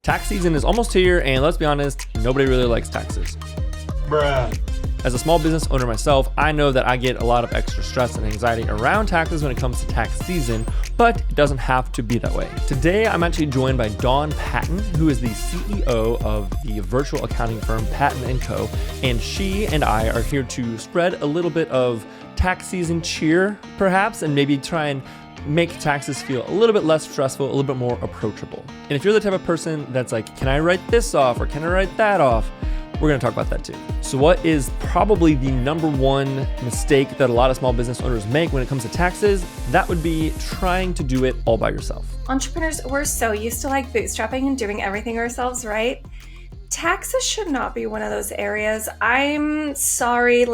Tax season is almost here, and let's be honest, nobody really likes taxes. Bruh. As a small business owner myself, I know that I get a lot of extra stress and anxiety around taxes when it comes to tax season, but it doesn't have to be that way. Today, I'm actually joined by Dawn Patton, who is the CEO of the virtual accounting firm Patton & Co. And she and I are here to spread a little bit of tax season cheer, perhaps, and maybe try and make taxes feel a little bit less stressful, a little bit more approachable. And if you're the type of person that's like, can I write this off or can I write that off? We're gonna talk about that too. So what is probably the number one mistake that a lot of small business owners make when it comes to taxes? That would be trying to do it all by yourself. Entrepreneurs, we're so used to like bootstrapping and doing everything ourselves, right? Taxes should not be one of those areas. I'm sorry,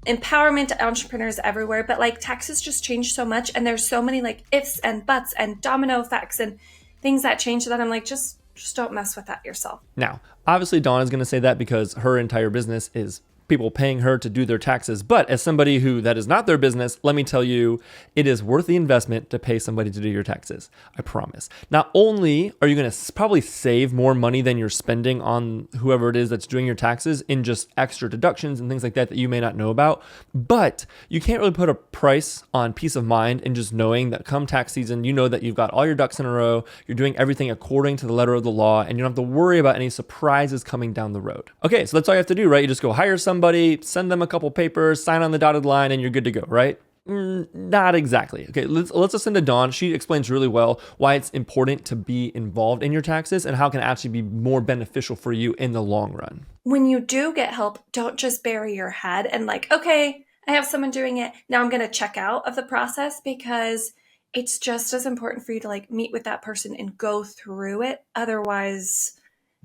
empowerment to entrepreneurs everywhere, but like taxes just change so much, and there's so many like ifs and buts and domino effects and things that change that I'm like, just don't mess with that yourself. Now, obviously Dawn is going to say that because her entire business is people paying her to do their taxes. But as somebody who that is not their business, let me tell you, it is worth the investment to pay somebody to do your taxes. I promise. Not only are you going to probably save more money than you're spending on whoever it is that's doing your taxes in just extra deductions and things like that you may not know about, but you can't really put a price on peace of mind and just knowing that come tax season, you know that you've got all your ducks in a row, you're doing everything according to the letter of the law, and you don't have to worry about any surprises coming down the road. Okay, so that's all you have to do, right? You just go hire somebody, send them a couple papers, sign on the dotted line, and you're good to go, right? Not exactly. Okay, let's listen to Dawn. She explains really well why it's important to be involved in your taxes and how it can actually be more beneficial for you in the long run. When you do get help, don't just bury your head and like, okay, I have someone doing it. Now I'm going to check out of the process, because it's just as important for you to like meet with that person and go through it. Otherwise,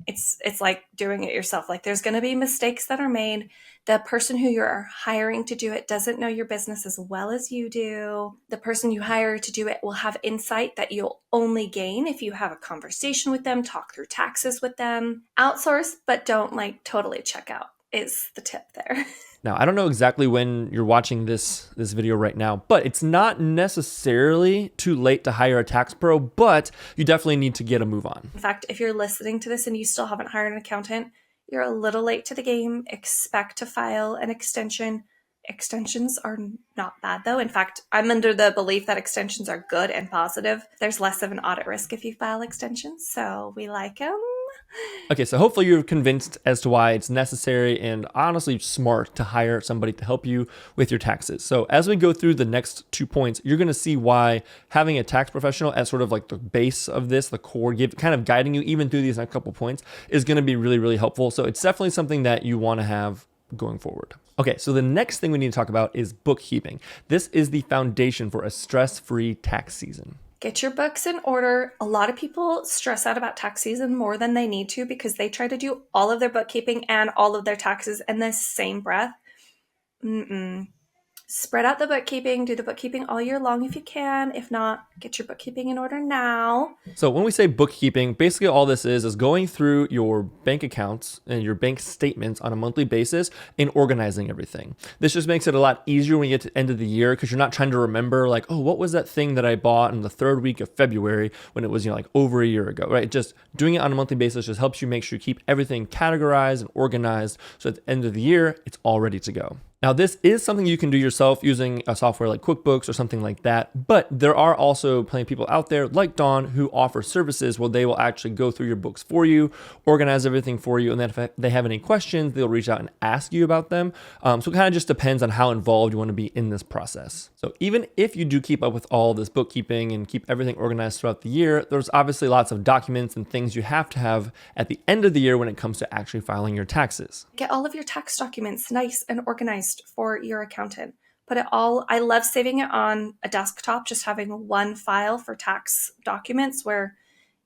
it's like doing it yourself. Like there's going to be mistakes that are made. The person who you're hiring to do it doesn't know your business as well as you do. The person you hire to do it will have insight that you'll only gain if you have a conversation with them, talk through taxes with them. Outsource, but don't like totally check out is the tip there. Now, I don't know exactly when you're watching this video right now, but it's not necessarily too late to hire a tax pro, but you definitely need to get a move on. In fact, if you're listening to this and you still haven't hired an accountant, you're a little late to the game. Expect to file an extension. Extensions are not bad though. In fact, I'm under the belief that extensions are good and positive. There's less of an audit risk if you file extensions, so we like them. Okay, so hopefully you're convinced as to why it's necessary and honestly smart to hire somebody to help you with your taxes. So as we go through the next 2 points, you're going to see why having a tax professional as sort of like the base of this, the core, kind of guiding you even through these next couple points is going to be really, really helpful. So it's definitely something that you want to have going forward. Okay, so the next thing we need to talk about is bookkeeping. This is the foundation for a stress-free tax season. Get your books in order. A lot of people stress out about tax season more than they need to because they try to do all of their bookkeeping and all of their taxes in the same breath. Spread out the bookkeeping. Do the bookkeeping all year long if you can. If not, get your bookkeeping in order now. So when we say bookkeeping, basically all this is going through your bank accounts and your bank statements on a monthly basis and organizing everything. This just makes it a lot easier when you get to the end of the year because you're not trying to remember like, oh, what was that thing that I bought in the third week of February when it was, like over a year ago, right? Just doing it on a monthly basis just helps you make sure you keep everything categorized and organized. So at the end of the year, it's all ready to go. Now, this is something you can do yourself using a software like QuickBooks or something like that, but there are also plenty of people out there like Dawn who offer services where they will actually go through your books for you, organize everything for you, and then if they have any questions, they'll reach out and ask you about them. So it kind of just depends on how involved you want to be in this process. So even if you do keep up with all this bookkeeping and keep everything organized throughout the year, there's obviously lots of documents and things you have to have at the end of the year when it comes to actually filing your taxes. Get all of your tax documents nice and organized for your accountant. Put it all, I love saving it on a desktop, just having one file for tax documents where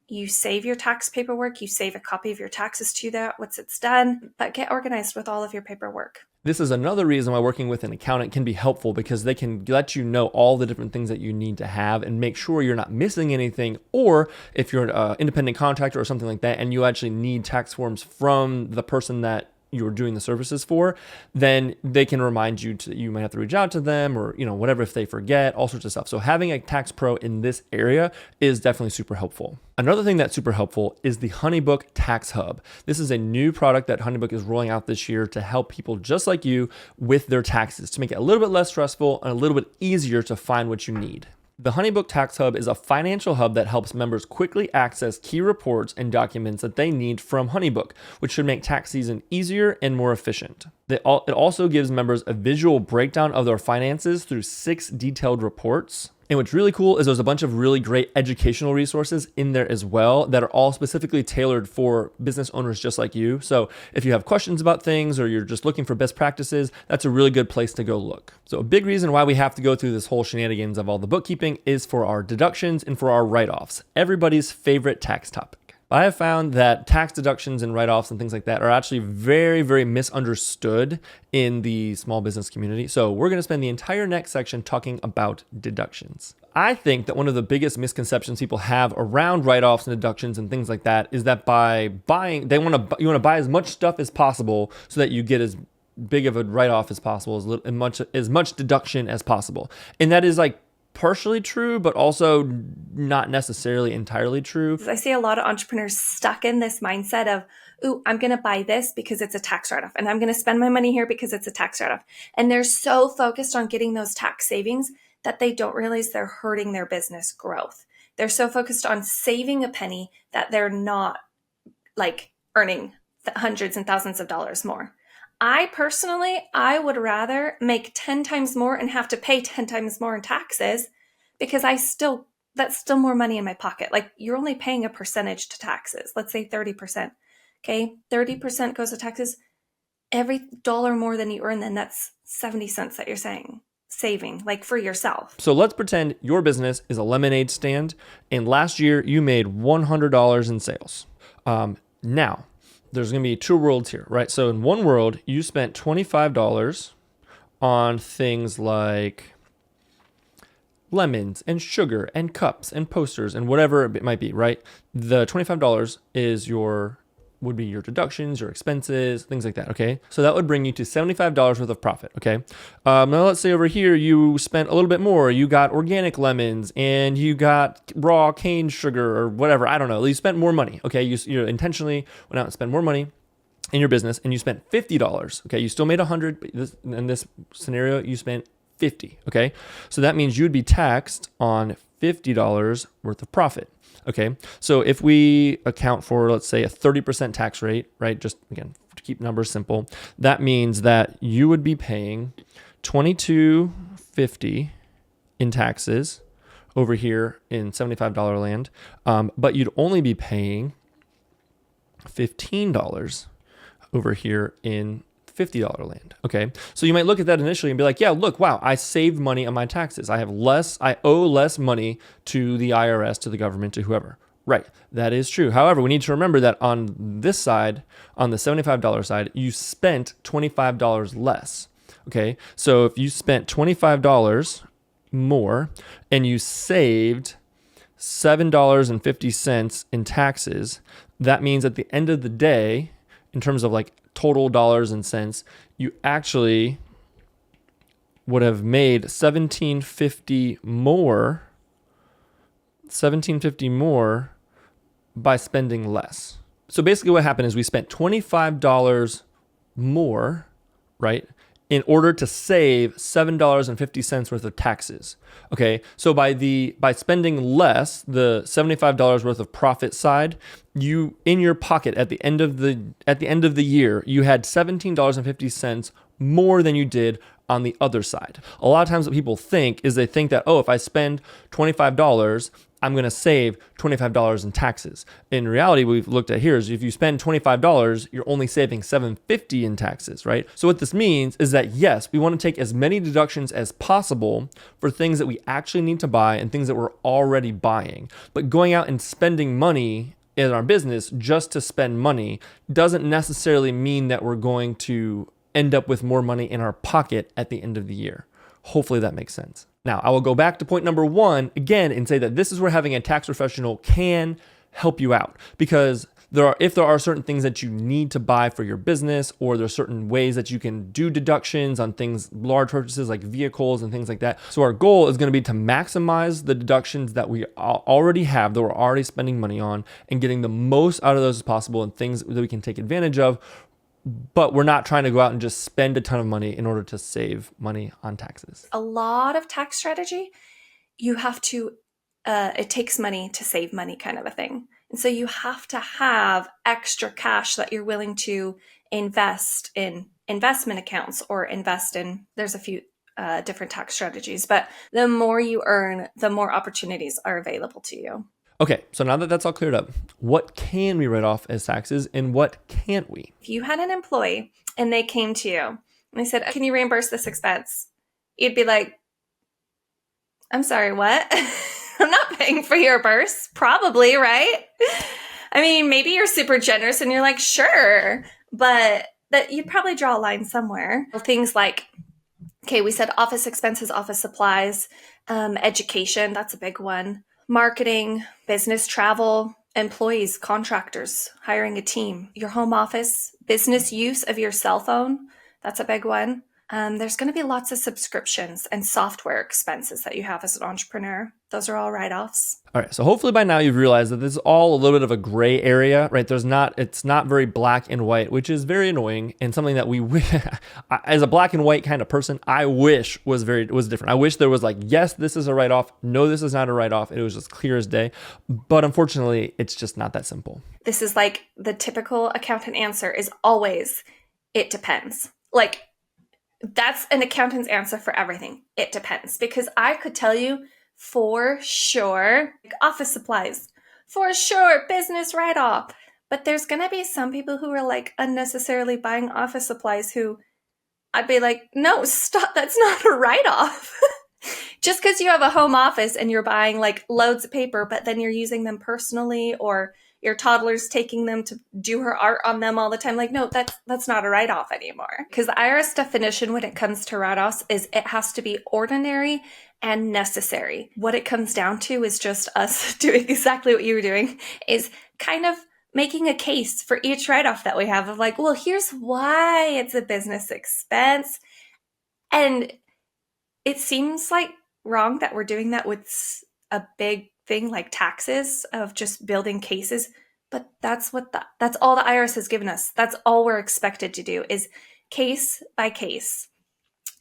you save your tax paperwork, you save a copy of your taxes to that once it's done, but get organized with all of your paperwork. This is another reason why working with an accountant can be helpful because they can let you know all the different things that you need to have and make sure you're not missing anything. Or if you're an independent contractor or something like that, and you actually need tax forms from the person that you're doing the services for, then they can remind you you might have to reach out to them or, whatever, if they forget, all sorts of stuff. So having a tax pro in this area is definitely super helpful. Another thing that's super helpful is the HoneyBook Tax Hub. This is a new product that HoneyBook is rolling out this year to help people just like you with their taxes, to make it a little bit less stressful and a little bit easier to find what you need. The HoneyBook Tax Hub is a financial hub that helps members quickly access key reports and documents that they need from HoneyBook, which should make tax season easier and more efficient. It also gives members a visual breakdown of their finances through 6 detailed reports. And what's really cool is there's a bunch of really great educational resources in there as well that are all specifically tailored for business owners just like you. So if you have questions about things or you're just looking for best practices, that's a really good place to go look. So a big reason why we have to go through this whole shenanigans of all the bookkeeping is for our deductions and for our write-offs, everybody's favorite tax topic. I have found that tax deductions and write-offs and things like that are actually very, very misunderstood in the small business community. So we're going to spend the entire next section talking about deductions. I think that one of the biggest misconceptions people have around write-offs and deductions and things like that is that by buying, you want to buy as much stuff as possible so that you get as big of a write-off as possible, as much deduction as possible. And that is partially true, but also not necessarily entirely true. I see a lot of entrepreneurs stuck in this mindset of, ooh, I'm going to buy this because it's a tax write-off, and I'm going to spend my money here because it's a tax write-off. And they're so focused on getting those tax savings that they don't realize they're hurting their business growth. They're so focused on saving a penny that they're not earning hundreds and thousands of dollars more. I would rather make 10 times more and have to pay 10 times more in taxes because that's still more money in my pocket. You're only paying a percentage to taxes. Let's say 30%. Okay. 30% goes to taxes. Every dollar more than you earn, then that's 70 cents that you're saving for yourself. So let's pretend your business is a lemonade stand and last year you made $100 in sales. Now, there's going to be 2 worlds here, right? So in one world, you spent $25 on things like lemons and sugar and cups and posters and whatever it might be, right? The $25 would be your deductions, your expenses, things like that, okay? So that would bring you to $75 worth of profit, okay? Now let's say over here you spent a little bit more. You got organic lemons and you got raw cane sugar or whatever, I don't know. You spent more money, okay? You intentionally went out and spent more money in your business and you spent $50, okay? You still made $100, but in this scenario, you spent $50, okay? So that means you'd be taxed on $50 worth of profit. Okay, so if we account for, let's say, a 30% tax rate, right? Just again, to keep numbers simple, that means that you would be paying $22.50 in taxes over here in $75 land, but you'd only be paying $15 over here in $50 land. Okay. So you might look at that initially and be like, yeah, look, wow, I saved money on my taxes. I owe less money to the IRS, to the government, to whoever. Right. That is true. However, we need to remember that on this side, on the $75 side, you spent $25 less. Okay. So if you spent $25 more and you saved $7.50 in taxes, that means at the end of the day, in terms of total dollars and cents, you actually would have made $17.50 more by spending less. So basically what happened is we spent $25 more, right, in order to save $7.50 worth of taxes. Okay, so by spending less, the $75 worth of profit side, you in your pocket at the end of the year, you had $17.50 more than you did on the other side. A lot of times what people think is they think that, oh, if I spend $25, I'm going to save $25 in taxes. In reality, what we've looked at here is if you spend $25, you're only saving $7.50 in taxes, right? So what this means is that, yes, we want to take as many deductions as possible for things that we actually need to buy and things that we're already buying. But going out and spending money in our business just to spend money doesn't necessarily mean that we're going to end up with more money in our pocket at the end of the year. Hopefully that makes sense. Now, I will go back to point number 1 again and say that this is where having a tax professional can help you out, because If there are certain things that you need to buy for your business, or there's certain ways that you can do deductions on things, large purchases like vehicles and things like that. So our goal is going to be to maximize the deductions that we already have, that we're already spending money on, and getting the most out of those as possible, and things that we can take advantage of. But we're not trying to go out and just spend a ton of money in order to save money on taxes. A lot of tax strategy, you have to, it takes money to save money kind of a thing. And so you have to have extra cash that you're willing to invest in investment accounts or invest in, there's a few different tax strategies, but the more you earn, the more opportunities are available to you. Okay, so now that that's all cleared up, what can we write off as taxes and what can't we? If you had an employee and they came to you and they said, can you reimburse this expense? You'd be like, I'm sorry, what? I'm not paying for your burst. Probably, right? I mean, maybe you're super generous and you're like, sure, but that you'd probably draw a line somewhere. Things like, okay, we said office expenses, office supplies, education, that's a big one. Marketing, business travel, employees, contractors, hiring a team, your home office, business use of your cell phone, that's a big one. There's going to be lots of subscriptions and software expenses that you have as an entrepreneur. Those are all write-offs. All right, so hopefully by now you've realized that this is all a little bit of a gray area, right? It's not very black and white, which is very annoying, and something that as a black and white kind of person, I wish was different. I wish there was like, yes, this is a write-off. No, this is not a write-off. It was just clear as day. But unfortunately, it's just not that simple. This is like the typical accountant answer is always, it depends. Like, that's an accountant's answer for everything. It depends. Because I could tell you for sure, like office supplies, for sure, business write-off. But there's going to be some people who are like unnecessarily buying office supplies who I'd be like, no, stop. That's not a write-off. Just because you have a home office and you're buying like loads of paper, but then you're using them personally, or your toddler's taking them to do her art on them all the time. Like, no, that's not a write-off anymore. Because the IRS definition when it comes to write-offs is it has to be ordinary and necessary. What it comes down to is just us doing exactly what you were doing, is kind of making a case for each write-off that we have of like, well, here's why it's a business expense. And it seems like wrong that we're doing that with a big thing like taxes, of just building cases, but that's all the IRS has given us. That's all we're expected to do, is case by case.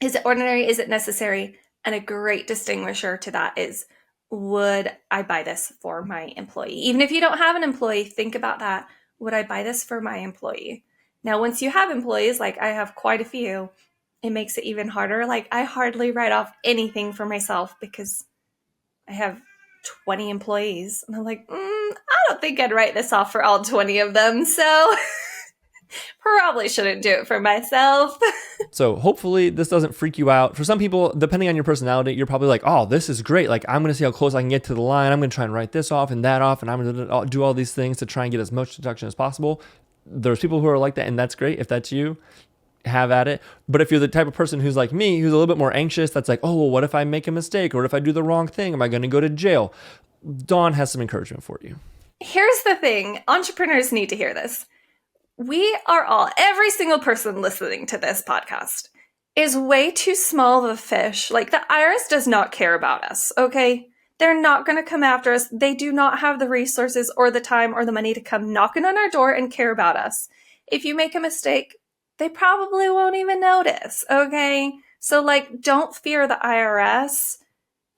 Is it ordinary? Is it necessary? And a great distinguisher to that is, would I buy this for my employee? Even if you don't have an employee, think about that. Would I buy this for my employee? Now, once you have employees, like I have quite a few, it makes it even harder. Like, I hardly write off anything for myself because I have 20 employees. And I'm like, I don't think I'd write this off for all 20 of them. So probably shouldn't do it for myself. So hopefully this doesn't freak you out. For some people, depending on your personality, you're probably like, oh, this is great. Like, I'm going to see how close I can get to the line. I'm going to try and write this off and that off. And I'm going to do all these things to try and get as much deduction as possible. There's people who are like that, and that's great. If that's you, have at it. But if you're the type of person who's like me, who's a little bit more anxious, that's like, oh, well, what if I make a mistake? Or what if I do the wrong thing? Am I going to go to jail? Dawn has some encouragement for you. Here's the thing. Entrepreneurs need to hear this. We are all, every single person listening to this podcast is way too small of a fish. Like, the IRS does not care about us, okay? They're not going to come after us. They do not have the resources or the time or the money to come knocking on our door and care about us. If you make a mistake, they probably won't even notice, okay? So, like, don't fear the IRS.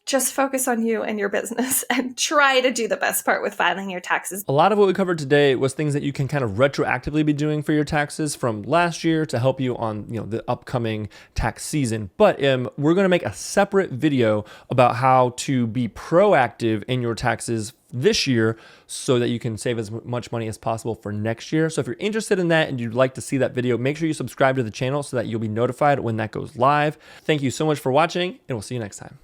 Just focus on you and your business and try to do the best part with filing your taxes. A lot of what we covered today was things that you can kind of retroactively be doing for your taxes from last year to help you on, the upcoming tax season. But we're going to make a separate video about how to be proactive in your taxes this year so that you can save as much money as possible for next year. So if you're interested in that and you'd like to see that video, make sure you subscribe to the channel so that you'll be notified when that goes live. Thank you so much for watching, and we'll see you next time.